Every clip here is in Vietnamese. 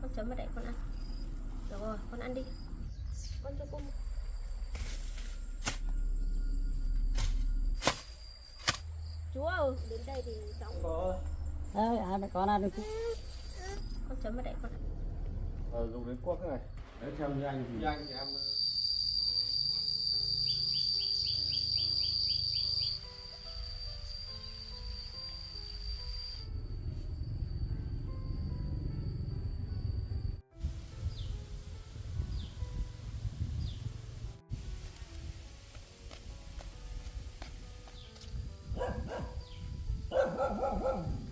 Con chấm vào đây con ăn. Được rồi, con ăn đi. Con cho cô. Chú ơi, đến đây thì cháu có đấy, ai mẹ con ăn được chứ. con chấm vào đây con ăn. Dùng đến cuốc này. Đấy, theo như anh thì em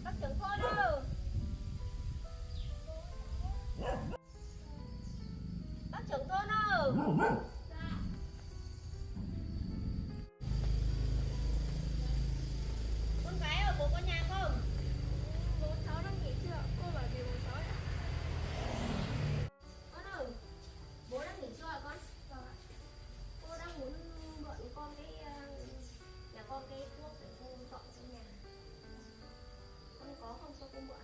Bác trưởng thôn ơi. Bác trưởng thôn ơi. Con gái ở bố có nhà không? Bố cháu đang nghỉ trưa, cô bảo gì bố cháu ạ? Con ơi, bố đang nghỉ trưa hả con? Vâng ạ. Cô đang muốn mượn con cái nhà con cái thuốc để cô dọn cái nhà. Con có không cho cô mượn?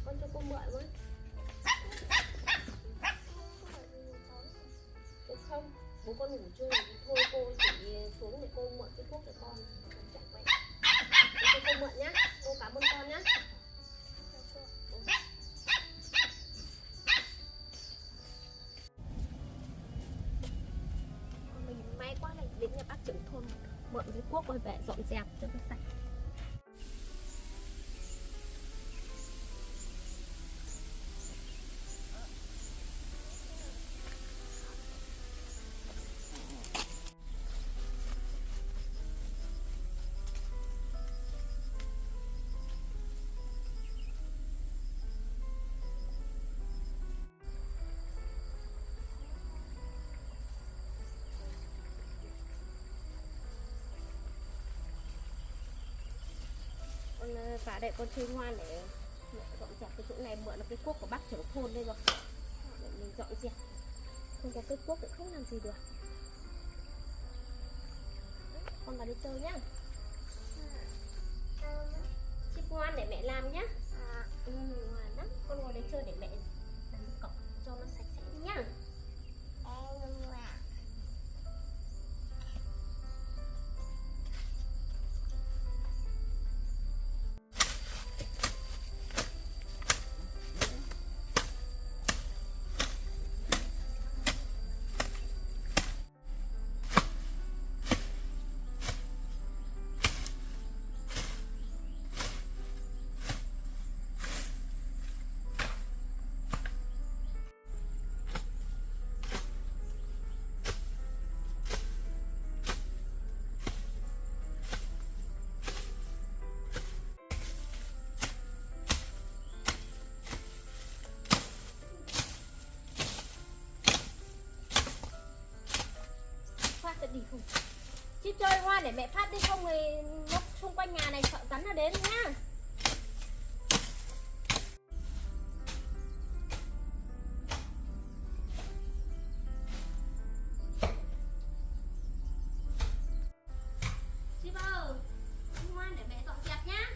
Con cho cô mượn với. Được không? Bố con ngủ trưa thì thôi cô chỉ xuống để cô mượn cái thuốc cho con chẳng vậy. Cô cho cô mượn nhá. Cô cảm ơn con nhá. Mình may quá này đến nhà bác trưởng thôn mượn cái cuốc rồi về dọn dẹp cho nó sạch. Con vào đây con chơi ngoan để mẹ dọn dẹp cái chỗ này, mượn được cái cuốc của bác trưởng thôn đây rồi để mình dọn dẹp. Không có cái cuốc cũng không làm gì được. Con vào đi chơi nhá. Chip ngoan để mẹ làm nhá. Ngoan lắm. Con ngồi đấy chơi để mẹ làm cổng cho nó sạch sẽ nhá. Phát đi không? Chip chơi ngoan để mẹ phát đi, không thì nó xung quanh nhà này sợ rắn nó đến nhá. Chip ơi, ngoan để mẹ dọn dẹp nhá.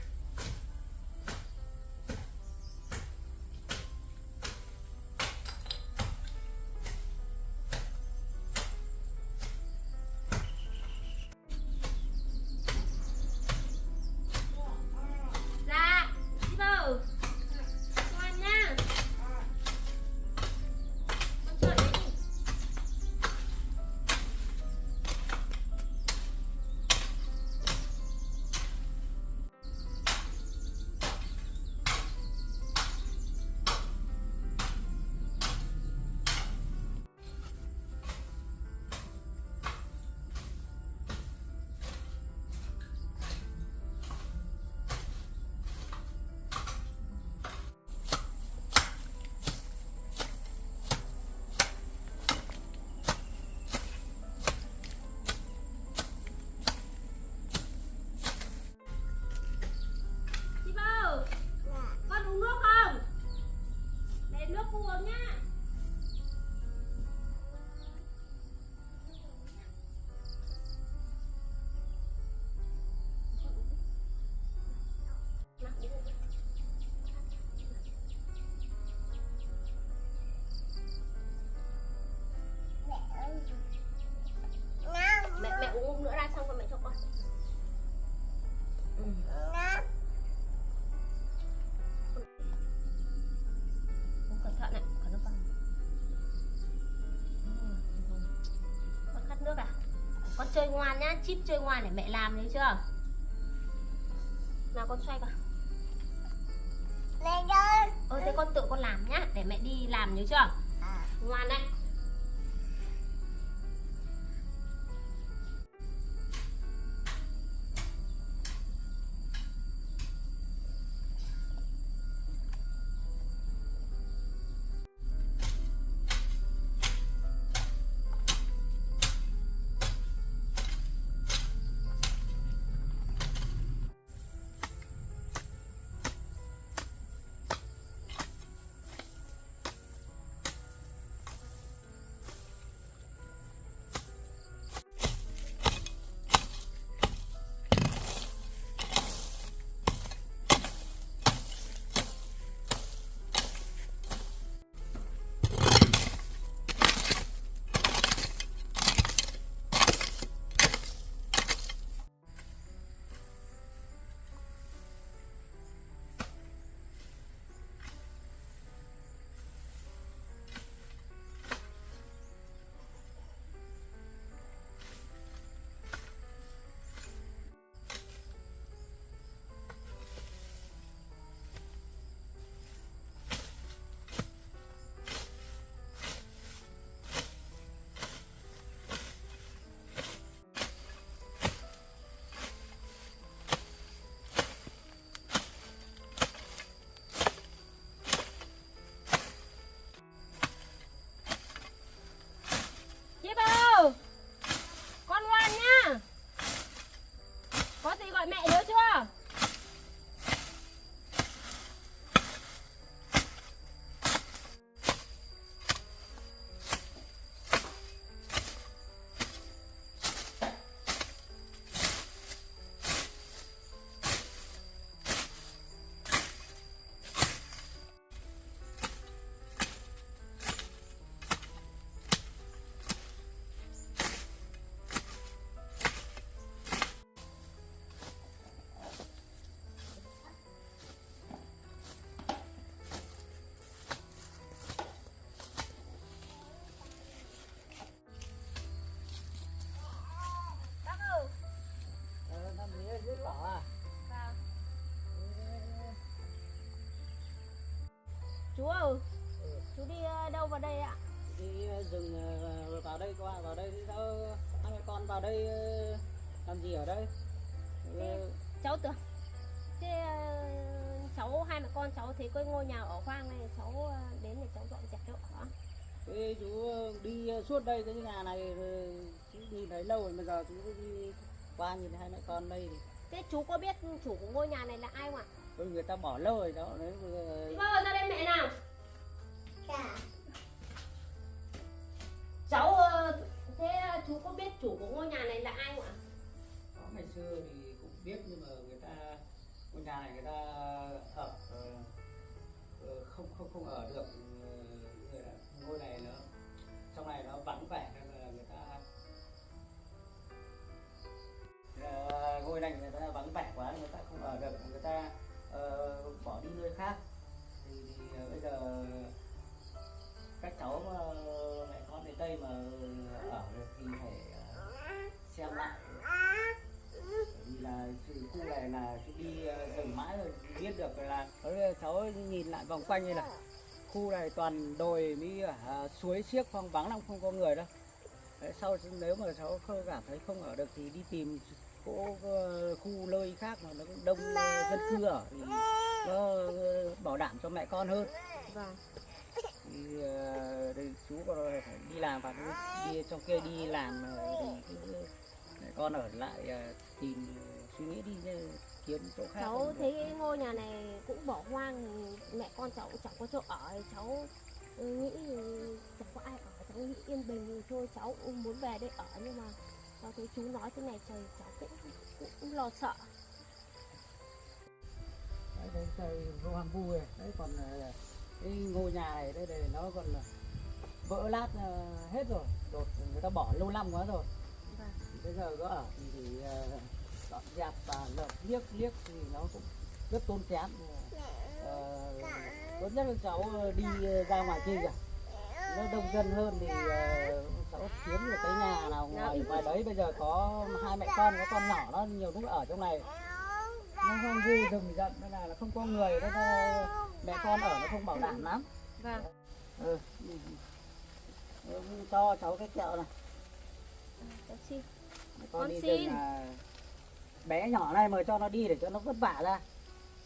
chơi ngoan nhá, chip chơi ngoan để mẹ làm đấy chưa? Nào con xoay vào. Thế con tự con làm nhá, để mẹ đi làm nhớ chưa? Ngoan đấy. Chip ơi, con ngoan nhá. Có gì gọi mẹ nhớ chưa? Chú ơi, chú đi đâu vào đây ạ? Đi rừng vào đây, vào đây thì sao hai mẹ con vào đây làm gì ở đây? Cháu tưởng thế cháu hai mẹ con cháu thấy cái ngôi nhà ở hoang này, cháu đến để cháu dọn dẹp chỗ ở. Thế chú đi suốt đây cái nhà này chú nhìn thấy lâu rồi, bây giờ chú đi qua nhìn hai mẹ con đây thì... Thế chú có biết chủ của ngôi nhà này là ai không ạ? Người ta bỏ lâu rồi đó. Đấy, Vâng, ra đây mẹ nào. Cháu thế chú có biết chủ của ngôi nhà này là ai không ạ? có ngày xưa thì cũng biết, nhưng mà người ta ngôi nhà này người ta ở không ở được, ngôi này nó trong này nó vắng vẻ nên là người ta ngôi này người ta vắng vẻ quá, người ta không ở được, người ta bỏ đi nơi khác. Thì bây giờ các cháu mẹ con đến đây mà ở được thì phải xem lại, vì là khu này là chú đi rừng mãi rồi biết được là cháu nhìn lại vòng quanh như là khu này toàn đồi mới suối xiếc, phong vắng lắm, không có người đâu. Đấy, sau nếu mà cháu không cảm thấy không ở được thì đi tìm khu nơi khác mà nó đông dân cư ở thì nó bảo đảm cho mẹ con hơn. Vâng. Thì đây chú còn phải đi làm và đi trong kia đi làm thì mẹ con ở lại tìm suy nghĩ đi kiếm chỗ khác. Cháu thấy cái ngôi nhà này cũng bỏ hoang, mẹ con cháu cũng chẳng có chỗ ở, cháu nghĩ chẳng có ai ở, cháu nghĩ yên bình thì thôi, cháu cũng muốn về đây ở, nhưng mà cháu thấy chú nói thế này trời, cháu cũng lo sợ. Đấy, trời hoang vu này, đấy còn cái ngôi nhà này đây này nó còn vỡ lát hết rồi, đột người ta bỏ lâu năm quá rồi. Vâng. Bây giờ có ở thì dọn dẹp và lợp liếc thì nó cũng rất tốn kém. Tốt nhất là cháu đi ra ngoài kia kìa, nó đông dân hơn thì cháu cháu kiếm được cái nhà nào ngoài ngoài đấy. Bây giờ có hai mẹ con nhỏ nó nhiều lúc ở trong này nó hoang vu rừng rậm nên là không có người, nên mẹ con ở nó không bảo đảm lắm. Vâng. Cho cháu cái kẹo này. Cháu xin. Con đi xin. rừng bé nhỏ này mà cho nó đi để cho nó vất vả ra,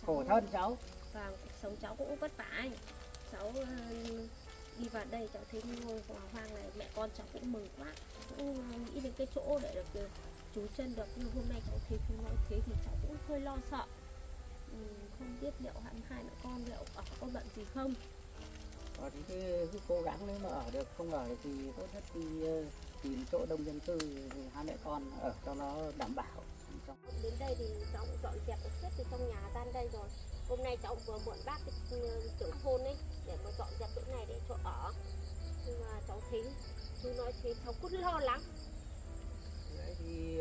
khổ thân cháu. Vâng, cuộc sống cháu cũng vất vả ấy. Cháu đi vào đây cháu thấy ngôi hòa hoang này, mẹ con cháu cũng mừng quá, cũng nghĩ đến cái chỗ để được trú chân được. Nhưng hôm nay cháu thấy chú nói thế thì cháu cũng hơi lo sợ. Không biết liệu hai mẹ con liệu ở có bận gì không. Thì cứ cố gắng, nếu mà ở được, không ở được thì tốt nhất đi tìm chỗ đông dân cư thì hai mẹ con ở cho nó đảm bảo. Đến đây thì cháu cũng dọn dẹp hết từ trong nhà ra đây rồi. Hôm nay cháu vừa mượn bác cái trưởng thôn ấy để mà dọn dẹp chỗ này để chỗ ở. Nhưng mà cháu thấy chú nói thế cháu cũng lo lắng. Đấy thì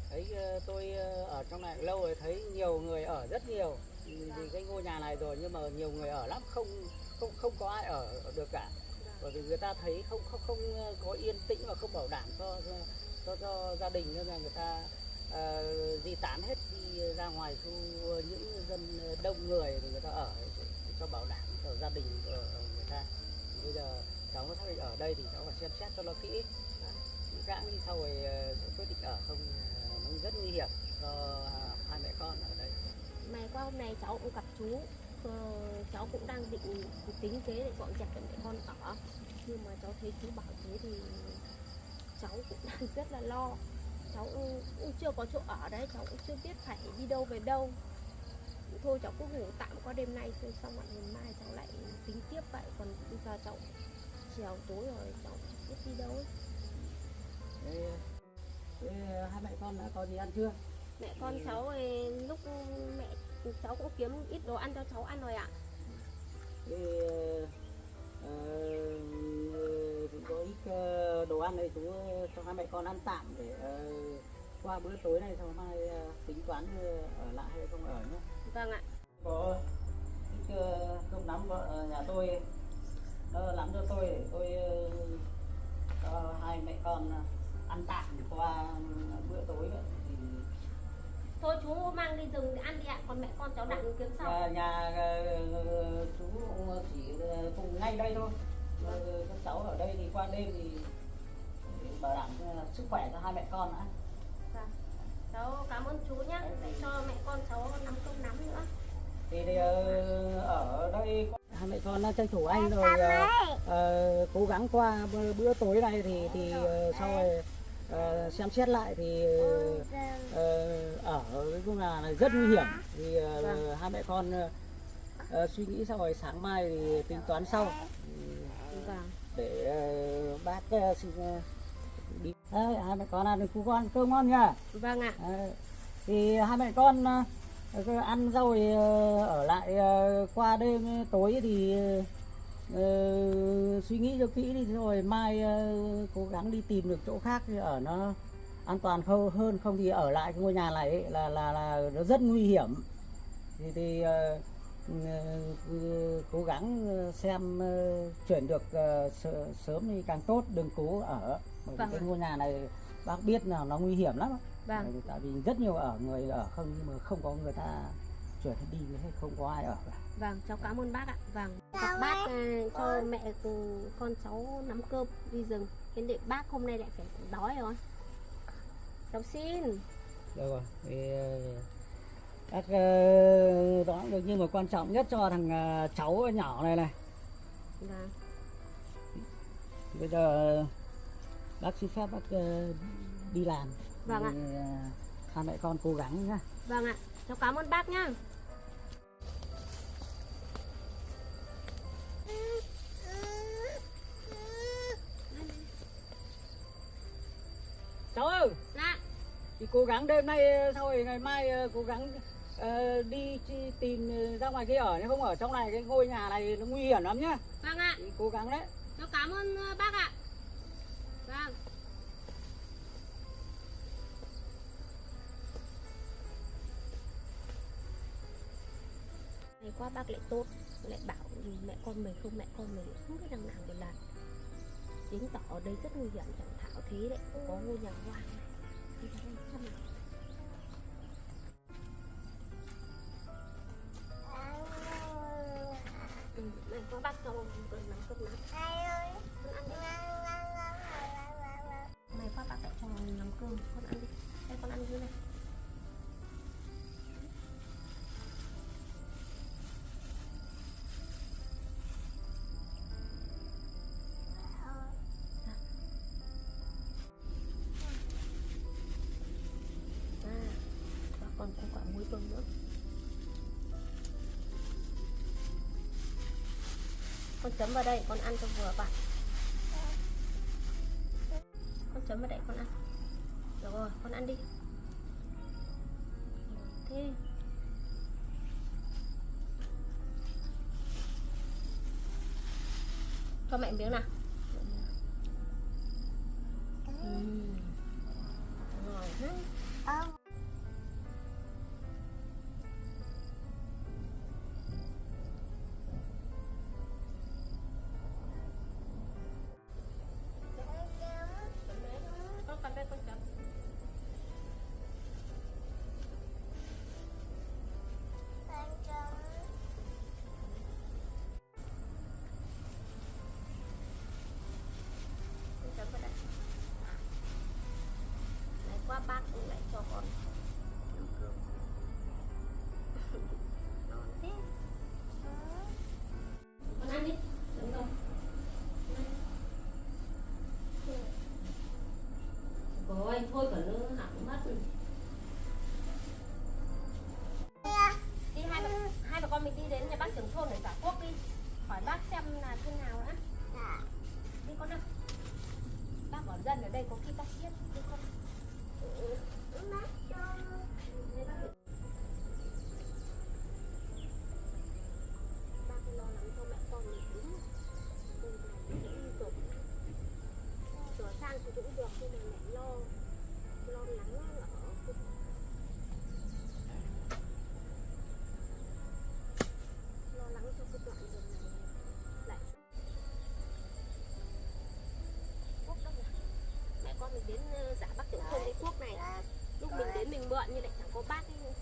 thấy tôi ở trong này lâu rồi, thấy nhiều người ở rất nhiều. Vì cái ngôi nhà này rồi nhưng mà nhiều người ở lắm, không có ai ở được cả. Bởi vì người ta thấy không có yên tĩnh và không bảo đảm cho gia đình, nên là người ta di tán hết, đi ra ngoài khu những dân đông người thì người ta ở cho bảo đảm cho gia đình người ta. Thì bây giờ cháu nó xác định ở đây thì cháu phải xem xét cho nó kỹ, gãng đi sau rồi sẽ quyết định ở không. Nó rất nguy hiểm cho hai mẹ con ở đây. May qua hôm nay cháu cũng gặp chú, cháu cũng đang định tính kế để dọn dẹp cho mẹ con ở. Nhưng mà cháu thấy chú bảo thế thì cháu cũng đang rất là lo. Cháu cũng chưa có chỗ ở đấy, cháu cũng chưa biết phải đi đâu về đâu. Thôi cháu cứ ngủ tạm qua đêm nay xong rồi ngày mai cháu lại tính tiếp vậy. Còn bây giờ cháu chiều tối rồi cháu không biết đi đâu ấy. Thế hai mẹ con đã có gì ăn chưa? Mẹ con cháu thì lúc mẹ cháu cũng kiếm ít đồ ăn cho cháu ăn rồi ạ. Thì có ít đồ ăn này chú cho hai mẹ con ăn tạm để qua bữa tối này, sau mai tính toán ở lại hay không ở nhé. Vâng ạ. Có ít cơm nắm vợ nhà tôi nó làm cho tôi để tôi cho hai mẹ con ăn tạm qua bữa tối vậy. Thì Thôi chú mang đi rừng để ăn đi ạ, còn mẹ con cháu đặt kiếm sau. nhà chú chỉ cùng ngay đây thôi. Các cháu ở đây thì qua đêm thì bảo đảm sức khỏe cho hai mẹ con đã. Vâng. Cháu cảm ơn chú nhé, để cho mẹ con cháu nắm cơm nắm nữa. Thì ở đây hai mẹ con tranh thủ anh rồi cố gắng qua bữa tối này thì sau rồi xem xét lại thì ở cái vùng này rất nguy hiểm. Thì hai mẹ con suy nghĩ sau rồi sáng mai thì tính toán sau. Vâng. Để bác xin đi. Đấy, hai mẹ con ăn cơm ngon, cơm ngon nha. Vâng ạ. Thì hai mẹ con ăn rồi ở lại qua đêm tối thì suy nghĩ cho kỹ đi, rồi mai cố gắng đi tìm được chỗ khác thì ở nó an toàn hơn, không thì ở lại cái ngôi nhà này ấy, là nó rất nguy hiểm. Thì cố gắng xem chuyển được sớm thì càng tốt, đừng cố ở. Bởi vì cái ngôi nhà này bác biết là nó nguy hiểm lắm. Vâng. Tại vì rất nhiều người ở không, nhưng mà không có người ta chuyển đi hay không có ai ở cả. Vâng, cháu cảm ơn bác ạ. Vâng, các bác cho mẹ con cháu nắm cơm đi rừng. Thế để bác hôm nay lại phải đói rồi. Cháu xin. Được rồi, thì bác đó được, nhưng mà quan trọng nhất cho thằng cháu nhỏ này này. Vâng. Bây giờ bác xin phép bác đi làm. Vâng ạ. Hai mẹ con cố gắng nhá. Vâng ạ, cháu cảm ơn bác nhá. Cháu ơi. Dạ. Thì cố gắng đêm nay sau rồi ngày mai cố gắng đi tìm ra ngoài kia ở, nếu không ở trong này cái ngôi nhà này nó nguy hiểm lắm nhá. Vâng ạ. Thì cố gắng đấy. Cháu cảm ơn bác ạ. Vâng. Ngày qua bác lại tốt, lại bảo mẹ con mình không, mẹ con mình không biết đằng nào một lần. chứng tỏ ở đây rất nguy hiểm, chẳng thảo thế đấy, có ngôi nhà hoang này. Đi ra đây xem nào. Này có bác cho cần nắm cơm nắm. Con ăn đi. Này có bác lại cho nắm cơm, con ăn đi. Đây con ăn dưới này. Và còn có quả muối bông nữa. Con chấm vào đây, con ăn cho vừa vặn. Con chấm vào đây, con ăn. Được rồi, con ăn đi. Thế cho mẹ miếng nào. Ngon lắm. Con cầm đây con chấm. Con chấm vào đây. Này qua bác cũng lại cho con nắm cơm. Ngon thế. Con ăn đi. Đúng rồi. Rồi, thôi cả nữa hỏng mất. Đi hai bà con mình đi đến nhà bác trưởng thôn để trả thuốc đi. Hỏi bác xem là thế nào đã. Đi con nào. Bác ở dân ở đây có khi bác biết. Đi con. Bác cho. Bác lo lắng cho mẹ con mình đúng. Sửa sang thì cũng được nhưng mà mẹ lo lắng ở khu lo lắng cho cái đoạn đường này lại thuốc đâu nhỉ? Mẹ con mình đến giả bác trưởng thôn lấy thuốc này, lúc mình đến mình mượn nhưng lại chẳng có bác ấy.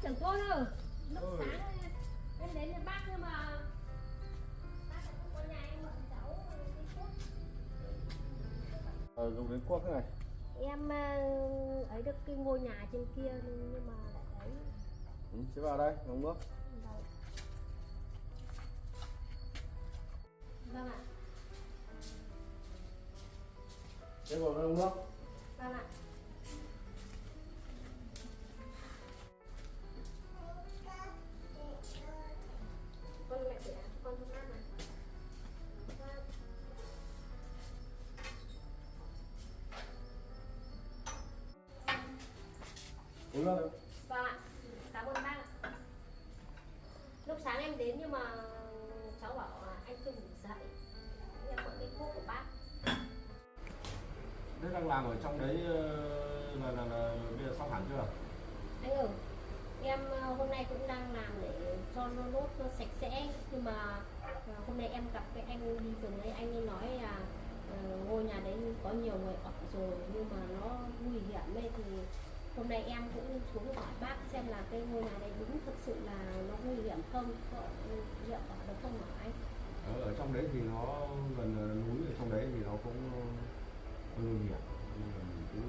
trưởng thôn ơi, lúc sáng em đến nhà bác nhưng mà bác không có nhà em mượn cháu đi cuốc. Dùng đến cuốc này. Em ấy được cái ngôi nhà trên kia nhưng mà lại ấy. Chứ vào đây uống nước. Vâng. Vâng ạ. Thế vào uống nước. Vâng ạ. Con mẹ để con không ăn mà. Uống nước. Vâng ạ. Cảm ơn bác ạ. Lúc sáng em đến nhưng mà cháu bảo anh chưa ngủ dậy. Em gọi cái thuốc của bác. Thế đang làm ở trong đấy là bây giờ xong hẳn chưa? Anh ơi, em hôm nay cũng đang làm để cho nó nốt nó sạch sẽ, nhưng mà hôm nay em gặp cái anh đi rừng ấy, anh ấy nói là ngôi nhà đấy có nhiều người ở rồi nhưng mà nó nguy hiểm ấy, thì hôm nay em cũng xuống hỏi bác xem là cái ngôi nhà đấy đúng thực sự là nó nguy hiểm không, có liệu ở được không hả anh? Ở trong đấy thì nó gần núi, ở trong đấy thì nó cũng nguy hiểm, nhưng mà mình cứ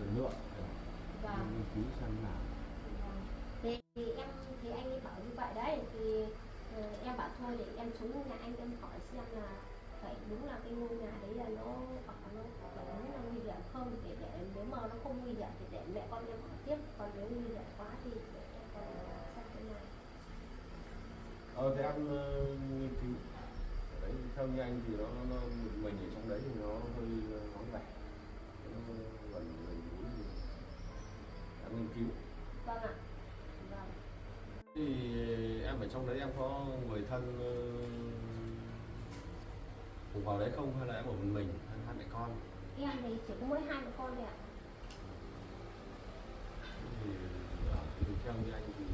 lần lượt Vâng. nghiên cứu xem nào. Thì em thì anh ấy bảo như vậy đấy, thì em bảo thôi để em xuống nhà anh em hỏi xem là phải đúng là cái ngôi nhà đấy là nó ở nó phải đúng là nguy hiểm không, để nếu mà nó không nguy hiểm thì để mẹ con em hỏi tiếp, còn nếu nguy hiểm quá thì để em còn xem thế nào. Thế em nghiên cứu ở đấy theo như anh thì nó mình ở trong đấy thì nó hơi vắng vẻ, nó gần núi thì em nghiên cứu. Vâng ạ. Vâng. Thì em ở trong đấy em có người thân cùng vào đấy không, hay là em ở một mình, hay hai mẹ con? Em thì chỉ có mỗi hai mẹ con thôi ạ. Thì theo như anh thì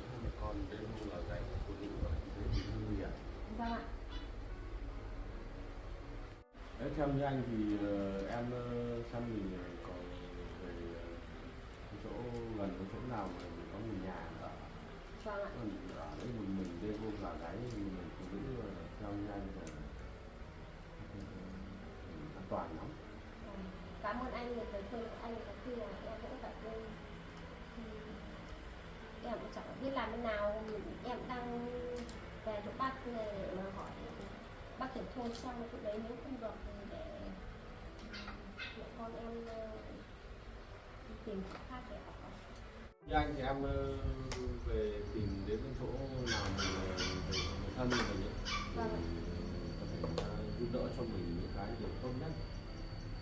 hai mẹ con đến hôm là dạy phụ nữ ở đấy thì nguy hiểm. Vâng ạ. Đấy, theo như anh thì em xem mình còn về cái chỗ gần cái chỗ nào mà mình có người nhà ở. Vâng ạ. Còn ở đấy một mình đêm hôm là gáy thì mình phụ nữ theo như anh là an toàn lắm. Cảm ơn anh về lời khuyên của anh, có khi là em cũng phải lên. Em cũng chẳng biết làm thế nào, em đang về chỗ bác này để mà hỏi bác trưởng thôn xong chỗ đấy, nếu không được thì để mẹ con em tìm chỗ khác để ở. Như anh thì em về tìm đến cái chỗ nào mình về người thân mình ấy, thì Vâng. có thể giúp đỡ cho mình những cái điều tốt nhất.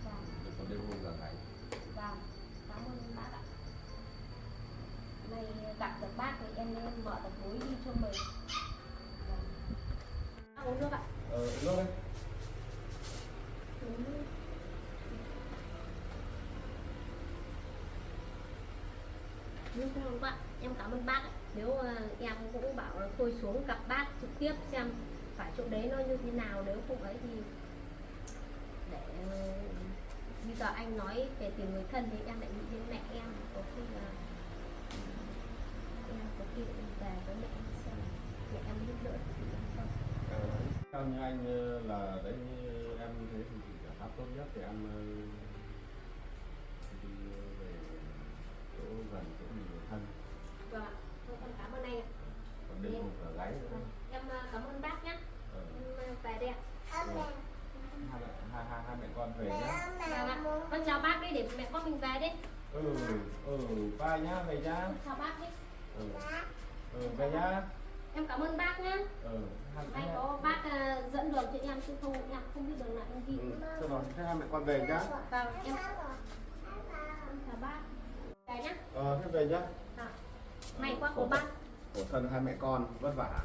Vâng. Để còn đêm hôm là gáy. Vâng. Cảm ơn bác ạ. Nay gặp được bác thì em nên mở được lối đi cho mình. Vâng. Bác uống nước ạ. Uống nước đây. Nhưng không bác, em cảm ơn bác. Nếu em cũng bảo là thôi xuống gặp bác trực tiếp xem phải chỗ đấy nó như thế nào, nếu không ấy thì để bây giờ anh nói về tìm người thân thì em lại nghĩ đến mẹ em, có khi là em có khi lại về với mẹ em xem mẹ em giúp đỡ thì em không. Theo như anh là đấy, em thấy thì giải pháp tốt nhất thì em đi về chỗ gần chỗ người thân. Vâng ạ. Thôi em cảm ơn anh ạ. Còn đêm hôm là gáy nữa. Em cảm ơn bác nhé. Em về đây ạ. Hai mẹ con về nhá. Vâng ạ. Con chào bác đi để mẹ con mình về đi. Bye nhá, về nhá. Con chào bác đi. Về nhá. Em cảm ơn bác nhé. Anh có bác dẫn đường cho em chứ không em không biết đường nào em đi. Thôi rồi, thế hai mẹ con về nhá. Vâng, em chào bác. Về nhá. Thế về nhá. May quá của bác. Khổ thân hai mẹ con vất vả.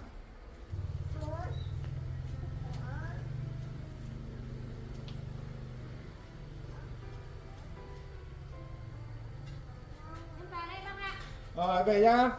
Em về đây bác ạ. Về nhá.